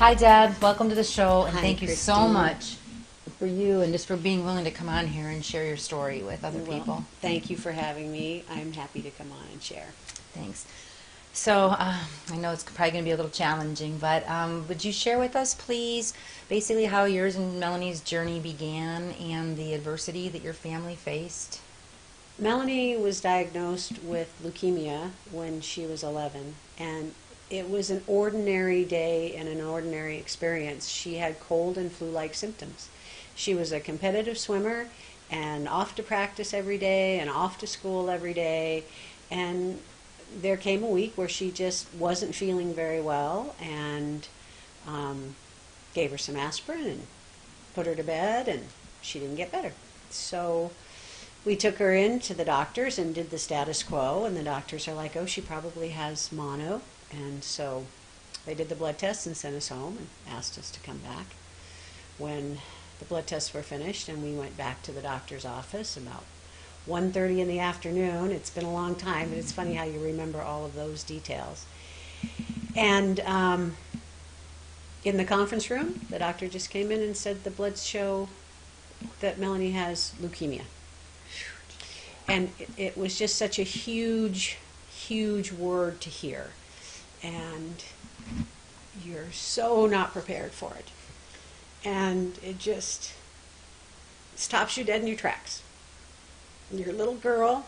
Hi, Deb. Welcome to the show, and Hi, thank you so Christine. much for you and just for being willing to come on here and share your story with other Well, people. thank you for having me. I'm happy to come on and share. Thanks. So I know it's probably going to be a little challenging, but would you share with us, please, basically how yours and Melanie's journey began and the adversity that your family faced? Melanie was diagnosed with leukemia when she was 11, and it was an ordinary day and an ordinary experience. She had cold and flu-like symptoms. She was a competitive swimmer and off to practice every day and off to school every day, and there came a week where she just wasn't feeling very well, and gave her some aspirin and put her to bed, and she didn't get better. So we took her in to the doctors and did the status quo, and the doctors are like, oh, she probably has mono. And so they did the blood tests and sent us home and asked us to come back. When the blood tests were finished and we went back to the doctor's office about 1:30 in the afternoon. It's been a long time, but it's funny how you remember all of those details. And in the conference room, the doctor just came in and said the bloods show that Melanie has leukemia. And it was just such a huge, huge word to hear. And you're so not prepared for it. And it just stops you dead in your tracks. You're a little girl,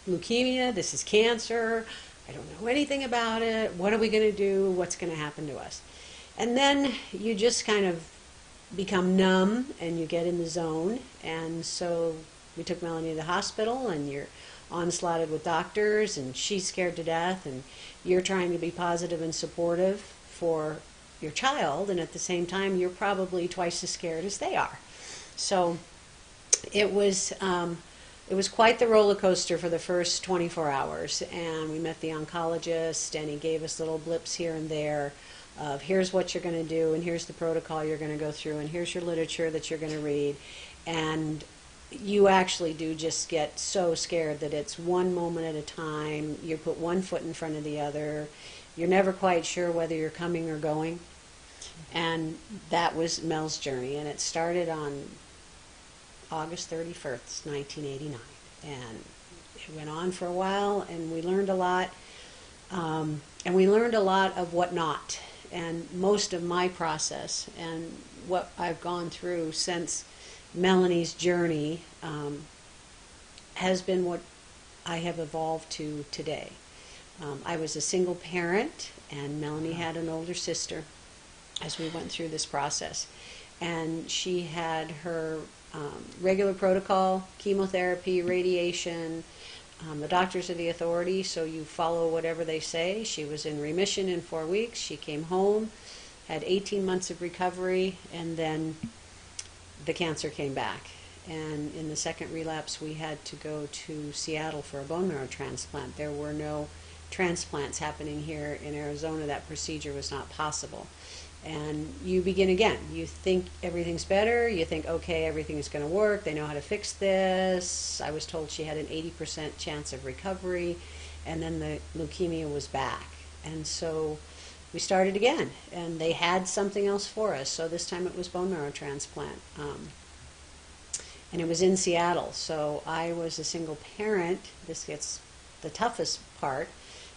leukemia, this is cancer, I don't know anything about it, what are we going to do, what's going to happen to us? And then you just kind of become numb and you get in the zone. And so we took Melanie to the hospital, and you're onslaughted with doctors, and she's scared to death, and you're trying to be positive and supportive for your child, and at the same time you're probably twice as scared as they are. So it was quite the roller coaster for the first 24 hours, and we met the oncologist, and he gave us little blips here and there of here's what you're going to do, and here's the protocol you're going to go through, and here's your literature that you're going to read. And you actually do just get so scared that it's one moment at a time. You put one foot in front of the other. You're never quite sure whether you're coming or going. And that was Mel's journey. And it started on August 31st, 1989. And it went on for a while, and we learned a lot. And we learned a lot of what not. And most of my process and what I've gone through since Melanie's journey has been what I have evolved to today. I was a single parent, and Melanie had an older sister as we went through this process. And she had her regular protocol, chemotherapy, radiation. The doctors are the authority, so you follow whatever they say. She was in remission in 4 weeks. She came home, had 18 months of recovery, and then the cancer came back. And in the second relapse, we had to go to Seattle for a bone marrow transplant. There were no transplants happening here in Arizona. That procedure was not possible. And you begin again. You think everything's better. You think, okay, everything is going to work. They know how to fix this. I was told she had an 80% chance of recovery. And then the leukemia was back. And so we started again, and they had something else for us. So this time it was bone marrow transplant, and it was in Seattle. So I was a single parent. This gets the toughest part,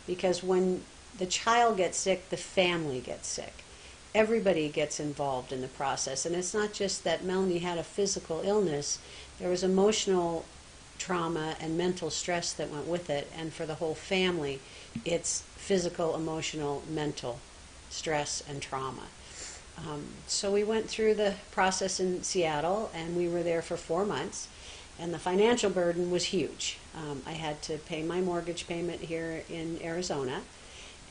because when the child gets sick, the family gets sick. Everybody gets involved in the process, and it's not just that Melanie had a physical illness. There was emotional trauma and mental stress that went with it, and for the whole family, it's physical, emotional, mental stress and trauma. So we went through the process in Seattle, and we were there for 4 months, and the financial burden was huge. I had to pay my mortgage payment here in Arizona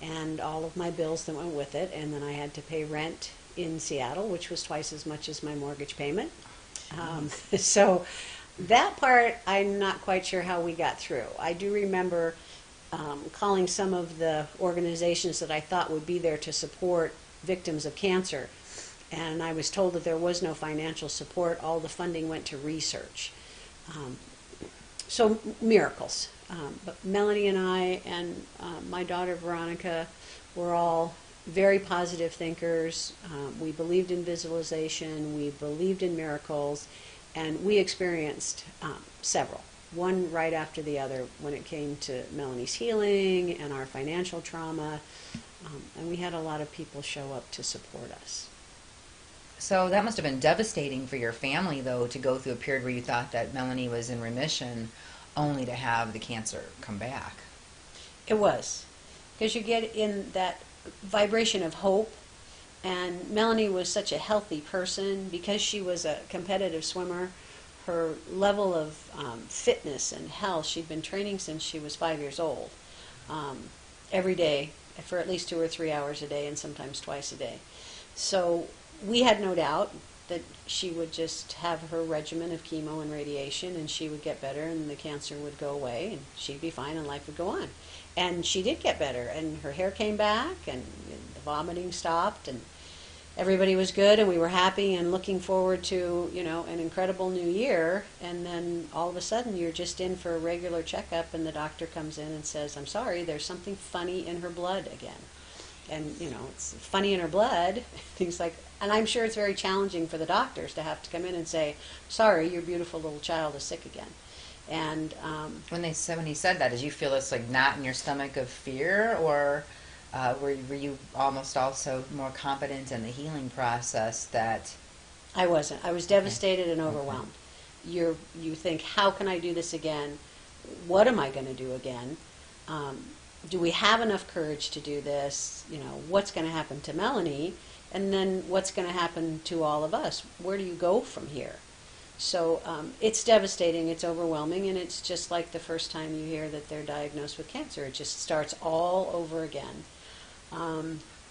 and all of my bills that went with it, and then I had to pay rent in Seattle, which was twice as much as my mortgage payment. So that part, I'm not quite sure how we got through. I do remember calling some of the organizations that I thought would be there to support victims of cancer, and I was told that there was no financial support. All the funding went to research. So miracles. But Melanie and I and my daughter Veronica were all very positive thinkers. We believed in visualization, we believed in miracles, and we experienced several, one right after the other, when it came to Melanie's healing and our financial trauma. And we had a lot of people show up to support us. So that must have been devastating for your family, though, to go through a period where you thought that Melanie was in remission, only to have the cancer come back. It was, because you get in that vibration of hope, and Melanie was such a healthy person. Because she was a competitive swimmer, her level of fitness and health, she'd been training since she was 5 years old, every day for at least 2 or 3 hours a day, and sometimes twice a day. So we had no doubt that she would just have her regimen of chemo and radiation, and she would get better, and the cancer would go away, and she'd be fine, and life would go on. And she did get better, and her hair came back, and the vomiting stopped, and everybody was good, and we were happy and looking forward to, you know, an incredible new year. And then all of a sudden you're just in for a regular checkup, and the doctor comes in and says, "I'm sorry, there's something funny in her blood again." And, you know, it's funny in her blood, things like, and I'm sure it's very challenging for the doctors to have to come in and say, "Sorry, your beautiful little child is sick again." And When he said that, did you feel this like knot in your stomach of fear, or were you almost also more confident in the healing process that? I wasn't. I was devastated and overwhelmed. You think, how can I do this again? What am I going to do again? Do we have enough courage to do this? You know, what's going to happen to Melanie? And then what's going to happen to all of us? Where do you go from here? So it's devastating, it's overwhelming, and it's just like the first time you hear that they're diagnosed with cancer. It just starts all over again.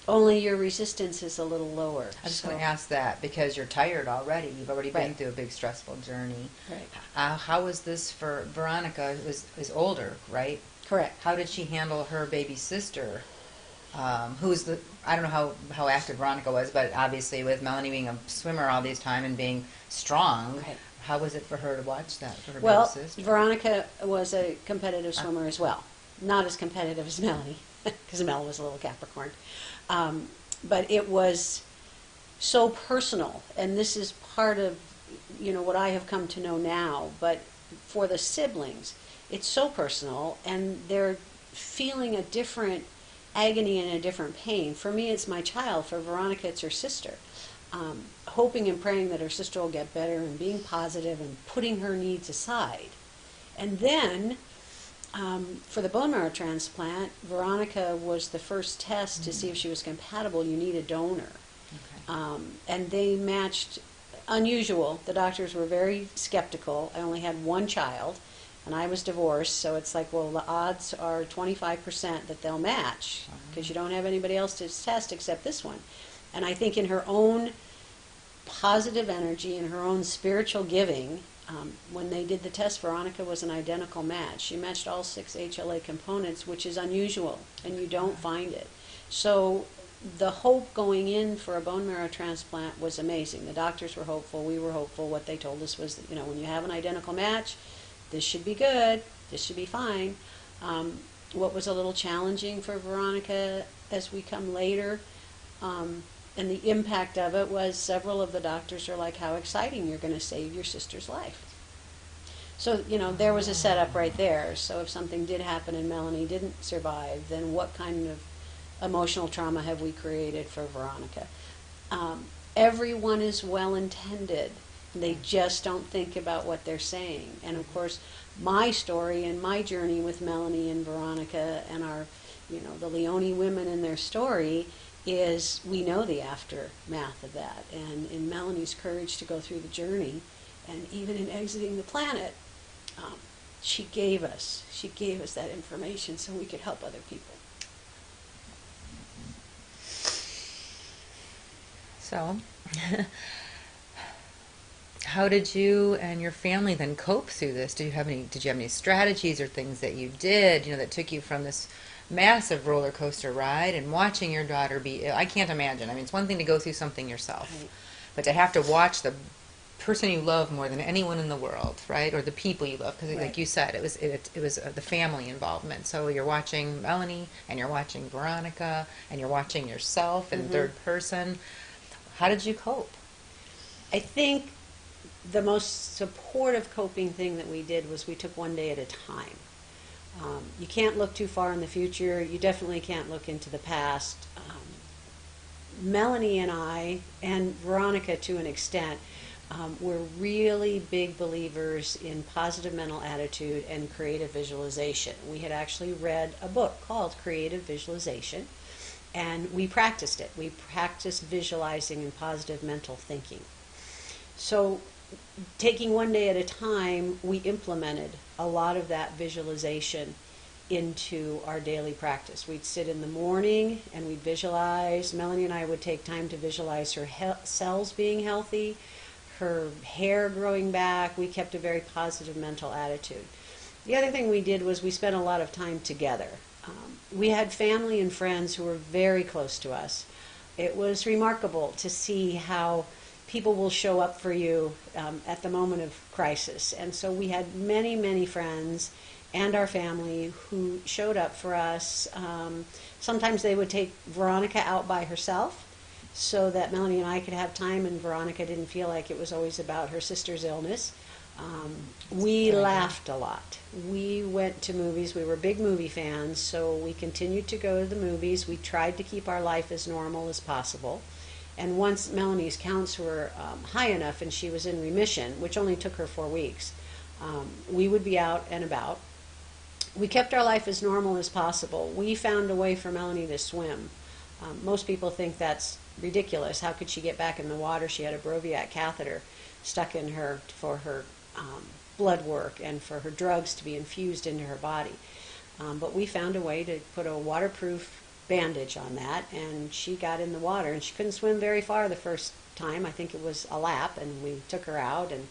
Only your resistance is a little lower. I was going to ask that because you're tired already. You've already been Right. through a big stressful journey. Right. How was this for Veronica? Is older, right? Correct. How did she handle her baby sister? Who's the? I don't know how active Veronica was, but obviously with Melanie being a swimmer all this time and being strong, Right. how was it for her to watch that for her Well, baby sister? Veronica was a competitive swimmer as well. Not as competitive as Melanie, because Mel was a little Capricorn. But it was so personal, and this is part of, you know, what I have come to know now. But for the siblings, it's so personal, and they're feeling a different agony and a different pain. For me, it's my child. For Veronica, it's her sister. Hoping and praying that her sister will get better, and being positive and putting her needs aside. And then, for the bone marrow transplant, Veronica was the first test to see if she was compatible. You need a donor. Okay. And they matched, unusual. The doctors were very skeptical. I only had one child, and I was divorced, so it's like, well, the odds are 25% that they'll match, because you don't have anybody else to test except this one. And I think in her own positive energy and her own spiritual giving, when they did the test, Veronica was an identical match. She matched all 6 HLA components, which is unusual, and you don't find it. So the hope going in for a bone marrow transplant was amazing. The doctors were hopeful, we were hopeful. What they told us was that, you know, when you have an identical match, this should be good, this should be fine. What was a little challenging for Veronica as we come later, and the impact of it was several of the doctors are like, how exciting, you're going to save your sister's life. So, you know, there was a setup right there. So if something did happen and Melanie didn't survive, then what kind of emotional trauma have we created for Veronica? Everyone is well-intended. They just don't think about what they're saying. And of course, my story and my journey with Melanie and Veronica and our, you know, the Leone women and their story is we know the aftermath of that. And in Melanie's courage to go through the journey, and even in exiting the planet, she gave us that information so we could help other people. So, how did you and your family then cope through this? Did you have any strategies or things that you did, that took you from this massive roller coaster ride and watching your daughter be ill? I can't imagine. I mean, it's one thing to go through something yourself, Right. but to have to watch the person you love more than anyone in the world, right? Or the people you love, because Right. like you said, it was the family involvement. So you're watching Melanie, and you're watching Veronica, and you're watching yourself in third person. How did you cope? I think the most supportive coping thing that we did was we took one day at a time. You can't look too far in the future. You definitely can't look into the past. Melanie and I, and Veronica to an extent, were really big believers in positive mental attitude and creative visualization. We had actually read a book called Creative Visualization, and we practiced it. We practiced visualizing and positive mental thinking. So, taking one day at a time, we implemented a lot of that visualization into our daily practice. We'd sit in the morning and we'd visualize. Melanie and I would take time to visualize her cells being healthy, her hair growing back. We kept a very positive mental attitude. The other thing we did was we spent a lot of time together. We had family and friends who were very close to us. It was remarkable to see how people will show up for you at the moment of crisis. And so we had many, many friends and our family who showed up for us. Sometimes they would take Veronica out by herself so that Melanie and I could have time, and Veronica didn't feel like it was always about her sister's illness. We laughed a lot. We went to movies. We were big movie fans, so we continued to go to the movies. We tried to keep our life as normal as possible. And once Melanie's counts were high enough and she was in remission, which only took her 4 weeks, we would be out and about. We kept our life as normal as possible. We found a way for Melanie to swim. Most people think that's ridiculous. How could she get back in the water? She had a Broviac catheter stuck in her for her blood work and for her drugs to be infused into her body. But we found a way to put a waterproof bandage on that, and she got in the water, and she couldn't swim very far the first time. I think it was a lap, and we took her out, and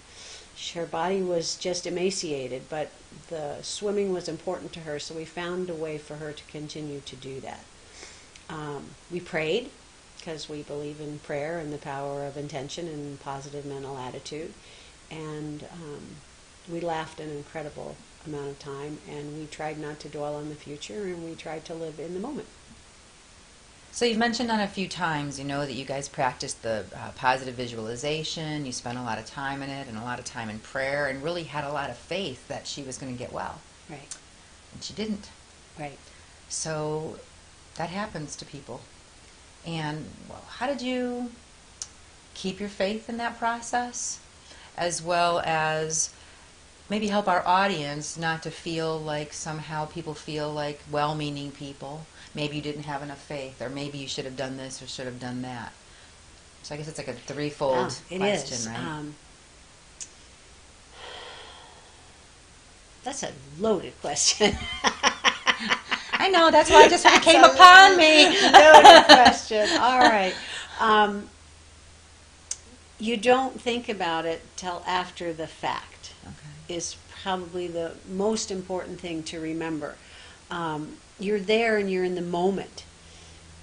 her body was just emaciated, but the swimming was important to her, so we found a way for her to continue to do that. We prayed, because we believe in prayer and the power of intention and positive mental attitude, and we laughed an incredible amount of time, and we tried not to dwell on the future, and we tried to live in the moment. So you've mentioned on a few times, that you guys practiced the positive visualization, you spent a lot of time in it and a lot of time in prayer, and really had a lot of faith that she was going to get well. Right. And she didn't. Right. So that happens to people. And how did you keep your faith in that process, as well as maybe help our audience not to feel like somehow people feel like well-meaning people, maybe you didn't have enough faith, or maybe you should have done this or should have done that? So I guess it's like a threefold It question, is. right? That's a loaded question. I know, that's why it just came upon me. Loaded question. All right. You don't think about it till after the fact. Okay. Is probably the most important thing to remember. You're there and you're in the moment.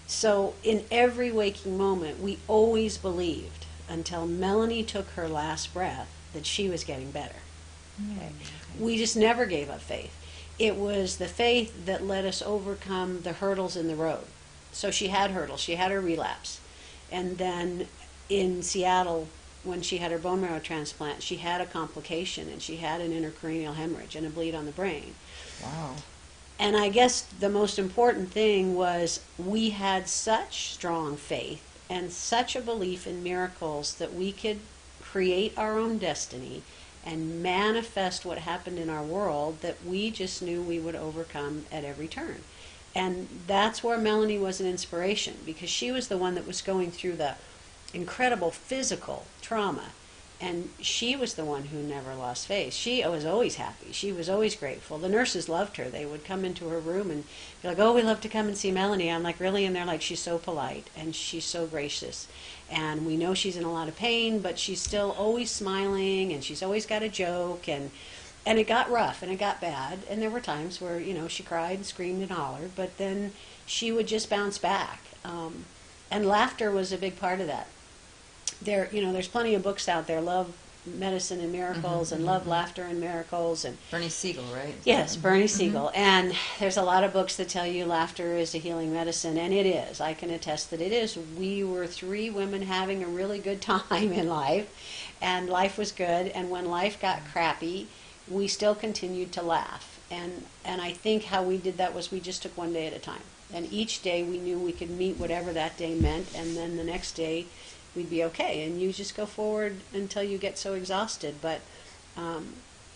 So in every waking moment, we always believed, until Melanie took her last breath, that she was getting better. Okay. We just never gave up faith. It was the faith that let us overcome the hurdles in the road. So she had hurdles. She had her relapse. And then in Seattle, when she had her bone marrow transplant, she had a complication, and she had an intracranial hemorrhage and a bleed on the brain. Wow. And I guess the most important thing was we had such strong faith and such a belief in miracles that we could create our own destiny and manifest what happened in our world, that we just knew we would overcome at every turn. And that's where Melanie was an inspiration, because she was the one that was going through the incredible physical trauma. And she was the one who never lost faith. She was always happy. She was always grateful. The nurses loved her. They would come into her room and be like, "Oh, we love to come and see Melanie." I'm like, "Really?" And they're like, "She's so polite and she's so gracious. And we know she's in a lot of pain, but she's still always smiling and she's always got a joke." And it got rough and it got bad. And there were times where, she cried and screamed and hollered, but then she would just bounce back. And laughter was a big part of that. There's plenty of books out there, Love, Medicine, and Miracles, and Love, Laughter, and Miracles. And Bernie Siegel, right? yes, Bernie Siegel. And there's a lot of books that tell you laughter is a healing medicine, and it is. I can attest that it is. We were 3 women having a really good time in life, and life was good. And when life got crappy, we still continued to laugh. And I think how we did that was we just took one day at a time. And each day we knew we could meet whatever that day meant, and then the next day we'd be okay. And you just go forward until you get so exhausted. But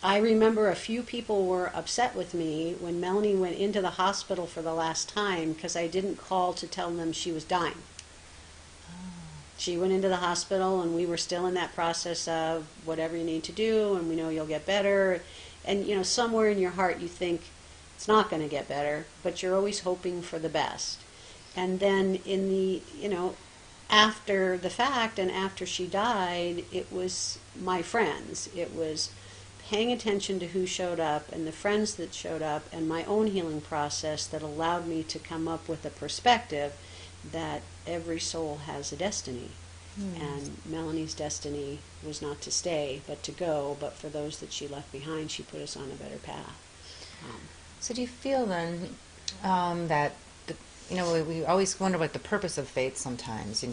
I remember a few people were upset with me when Melanie went into the hospital for the last time because I didn't call to tell them she was dying. She went into the hospital, and we were still in that process of whatever you need to do, and we know you'll get better. And, somewhere in your heart you think it's not going to get better, but you're always hoping for the best. And then in the, after the fact and after she died, it was my friends. It was paying attention to who showed up and the friends that showed up and my own healing process that allowed me to come up with a perspective that every soul has a destiny. And Melanie's destiny was not to stay, but to go. But for those that she left behind, she put us on a better path. So do you feel then that we always wonder what the purpose of faith sometimes,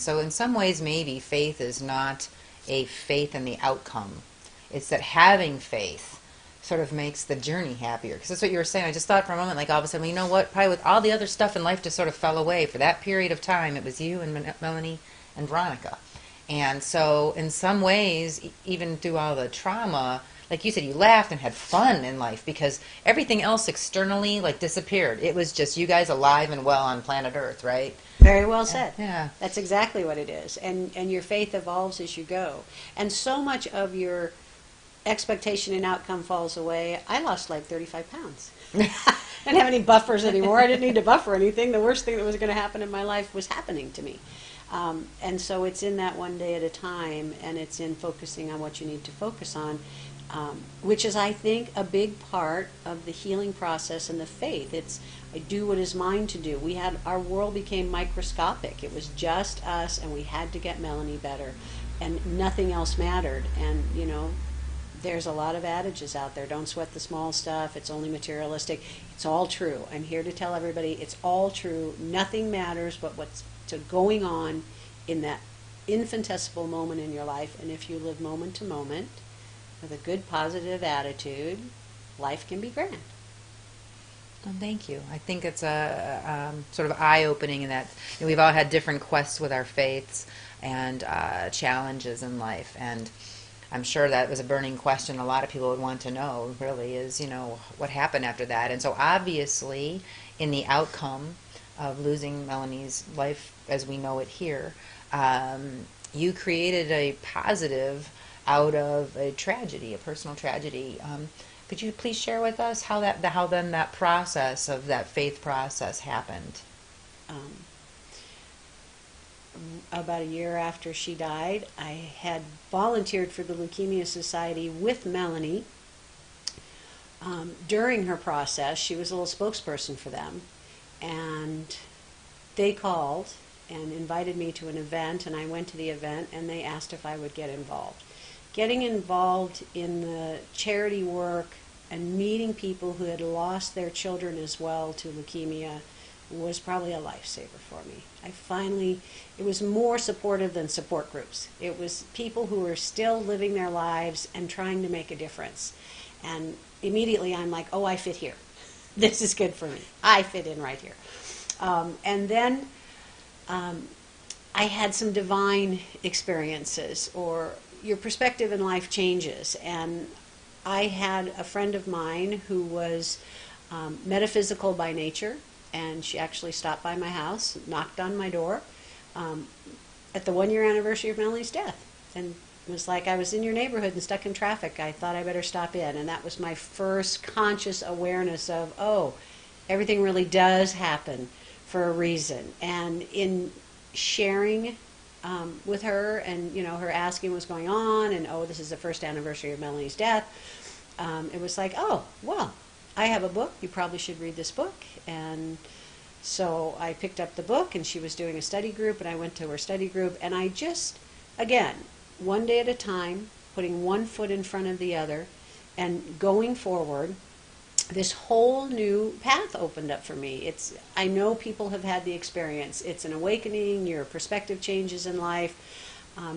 so in some ways maybe faith is not a faith in the outcome. It's that having faith sort of makes the journey happier. Because that's what you were saying. I just thought for a moment, like all of a sudden, probably with all the other stuff in life just sort of fell away. For that period of time, it was you and Melanie and Veronica. And so in some ways, even through all the trauma, like you said, you laughed and had fun in life because everything else externally disappeared. It was just you guys alive and well on planet Earth, right? Very well said. Yeah. That's exactly what it is. And your faith evolves as you go. And so much of your expectation and outcome falls away. I lost 35 pounds. I didn't have any buffers anymore. I didn't need to buffer anything. The worst thing that was going to happen in my life was happening to me. And so it's in that one day at a time, and it's in focusing on what you need to focus on. Which is, I think, a big part of the healing process and the faith. It's, I do what is mine to do. Our world became microscopic. It was just us, and we had to get Melanie better, and nothing else mattered. And, there's a lot of adages out there. Don't sweat the small stuff. It's only materialistic. It's all true. I'm here to tell everybody it's all true. Nothing matters but what's going on in that infinitesimal moment in your life. And if you live moment to moment, with a good positive attitude, life can be grand. Well, thank you. I think it's a sort of eye-opening in that we've all had different quests with our faiths and challenges in life. And I'm sure that was a burning question a lot of people would want to know, really, is, what happened after that. And so obviously, in the outcome of losing Melanie's life as we know it here, you created a positive out of a tragedy, a personal tragedy. Could you please share with us how then that process of that faith process happened? About a year after she died, I had volunteered for the Leukemia Society with Melanie. During her process, she was a little spokesperson for them, and they called and invited me to an event, and I went to the event, and they asked if I would get involved. Getting involved in the charity work and meeting people who had lost their children as well to leukemia was probably a lifesaver for me. It was more supportive than support groups. It was people who were still living their lives and trying to make a difference. And immediately I'm like, oh, I fit here. This is good for me. I fit in right here. And then I had some divine experiences, or your perspective in life changes. And I had a friend of mine who was metaphysical by nature, and she actually stopped by my house, knocked on my door at the 1 year anniversary of Melanie's death, and was like, I was in your neighborhood and stuck in traffic. I thought I better stop in. And that was my first conscious awareness of, oh, everything really does happen for a reason. And in sharing with her, and her asking what's going on, and oh, this is the first anniversary of Melanie's death, it was like, oh, well, I have a book. You probably should read this book. And so I picked up the book, and she was doing a study group, and I went to her study group, and I just, again, one day at a time, putting one foot in front of the other, and going forward, this whole new path opened up for me. I know people have had the experience. It's an awakening, your perspective changes in life.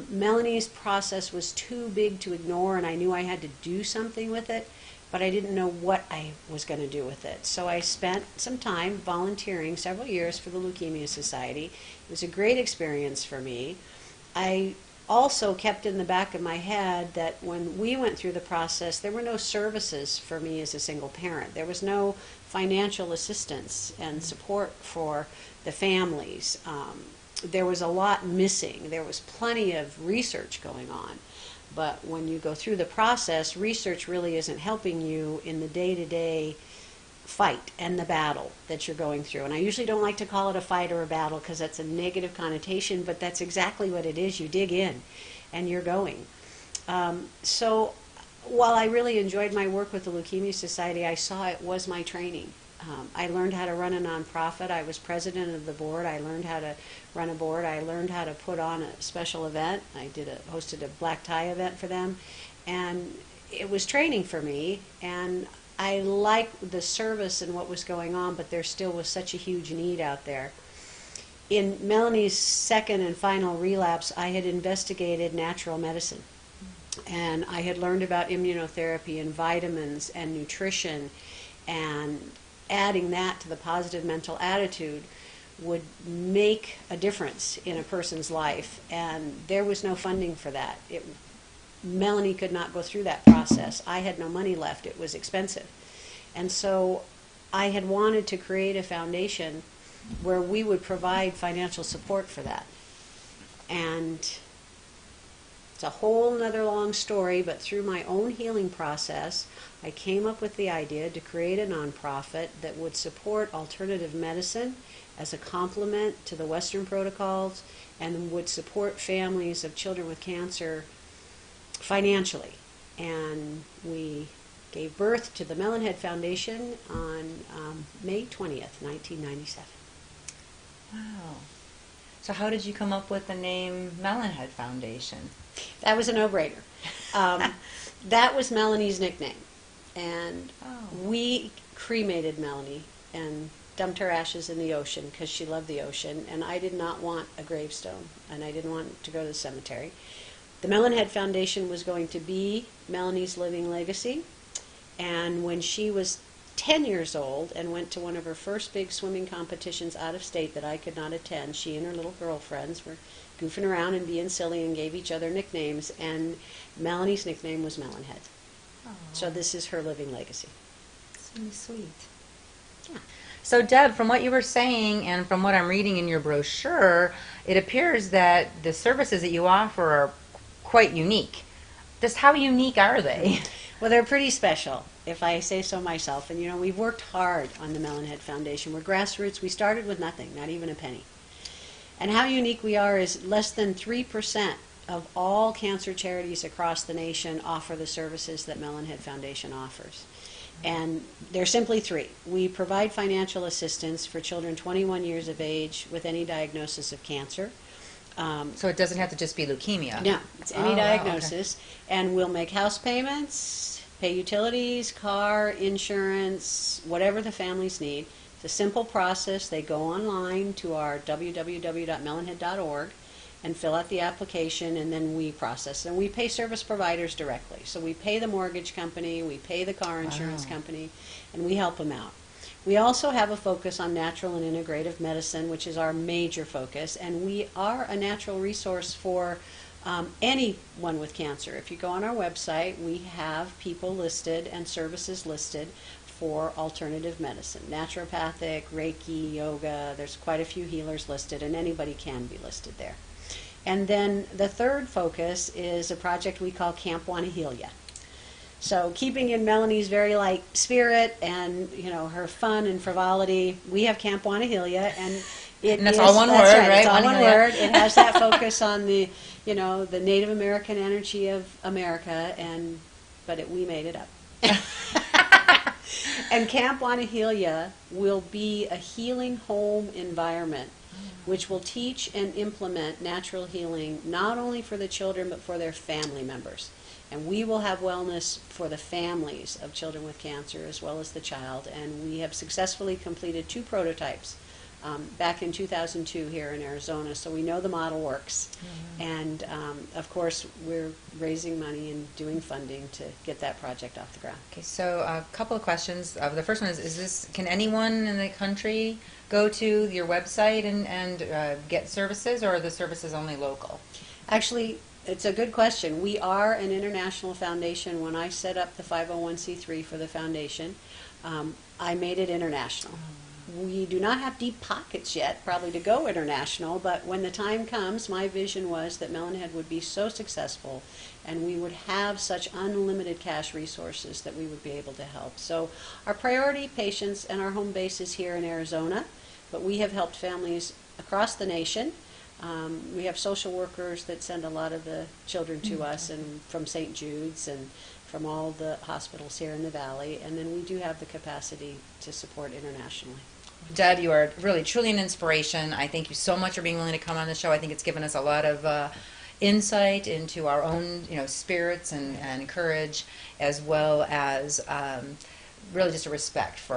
Melanie's process was too big to ignore, and I knew I had to do something with it, but I didn't know what I was going to do with it. So I spent some time volunteering, several years, for the Leukemia Society. It was a great experience for me. I also kept in the back of my head that when we went through the process, there were no services for me as a single parent. There was no financial assistance and support for the families. There was a lot missing. There was plenty of research going on. But when you go through the process, research really isn't helping you in the day-to-day fight and the battle that you're going through. And I usually don't like to call it a fight or a battle because that's a negative connotation, but that's exactly what it is. You dig in and you're going. So while I really enjoyed my work with the Leukemia Society, I saw it was my training. I learned how to run a nonprofit. I was president of the board. I learned how to run a board. I learned how to put on a special event. I hosted a black tie event for them, and it was training for me. And I liked the service and what was going on, but there still was such a huge need out there. In Melanie's second and final relapse, I had investigated natural medicine, and I had learned about immunotherapy and vitamins and nutrition, and adding that to the positive mental attitude would make a difference in a person's life, and there was no funding for that. Melanie could not go through that process. I had no money left. It was expensive. And so I had wanted to create a foundation where we would provide financial support for that. And it's a whole nother long story, but through my own healing process, I came up with the idea to create a nonprofit that would support alternative medicine as a complement to the Western protocols, and would support families of children with cancer financially. And we gave birth to the Melonhead Foundation on May 20th, 1997. Wow. So how did you come up with the name Melonhead Foundation? That was a no-brainer. That was Melanie's nickname. And we cremated Melanie and dumped her ashes in the ocean because she loved the ocean, and I did not want a gravestone, and I didn't want to go to the cemetery. The Melonhead Foundation was going to be Melanie's living legacy, and when she was 10 years old and went to one of her first big swimming competitions out of state that I could not attend, she and her little girlfriends were goofing around and being silly and gave each other nicknames, and Melanie's nickname was Melonhead. So this is her living legacy. So sweet. Yeah. So Deb, from what you were saying and from what I'm reading in your brochure, it appears that the services that you offer are quite unique. Just how unique are they? Well, they're pretty special, if I say so myself. And we've worked hard on the Melonhead Foundation. We're grassroots. We started with nothing, not even a penny. And how unique we are is less than 3% of all cancer charities across the nation offer the services that Melonhead Foundation offers. And they're simply three. We provide financial assistance for children 21 years of age with any diagnosis of cancer. So it doesn't have to just be leukemia? No, it's any diagnosis. Wow, okay. And we'll make house payments, pay utilities, car, insurance, whatever the families need. It's a simple process. They go online to our www.melonhead.org and fill out the application, and then we process. And we pay service providers directly. So we pay the mortgage company, we pay the car insurance company, and we help them out. We also have a focus on natural and integrative medicine, which is our major focus, and we are a natural resource for anyone with cancer. If you go on our website, we have people listed and services listed for alternative medicine, naturopathic, Reiki, yoga. There's quite a few healers listed, and anybody can be listed there. And then the third focus is a project we call Camp Wanahilya. So keeping in Melanie's very light spirit and, you know, her fun and frivolity, we have Camp Wanahilya, and and that's all one word, right? It's all one Wanahilya. word. It has that focus on the, you know, the Native American energy of America, we made it up. And Camp Wanahilya will be a healing home environment which will teach and implement natural healing not only for the children but for their family members. And we will have wellness for the families of children with cancer as well as the child. And we have successfully completed 2 prototypes back in 2002 here in Arizona, so we know the model works. And of course, we're raising money and doing funding to get that project off the ground. Okay, so a couple of questions. The first one is this, can anyone in the country go to your website and get services, or are the services only local? Actually, it's a good question. We are an international foundation. When I set up the 501c3 for the foundation, I made it international. We do not have deep pockets yet, probably to go international, but when the time comes, my vision was that Melonhead would be so successful and we would have such unlimited cash resources that we would be able to help. So our priority patients and our home base is here in Arizona, but we have helped families across the nation. We have social workers that send a lot of the children to us, and from St. Jude's and from all the hospitals here in the Valley, and then we do have the capacity to support internationally. Deb, you are really truly an inspiration. I thank you so much for being willing to come on the show. I think it's given us a lot of insight into our own, you know, spirits and courage, as well as really just a respect for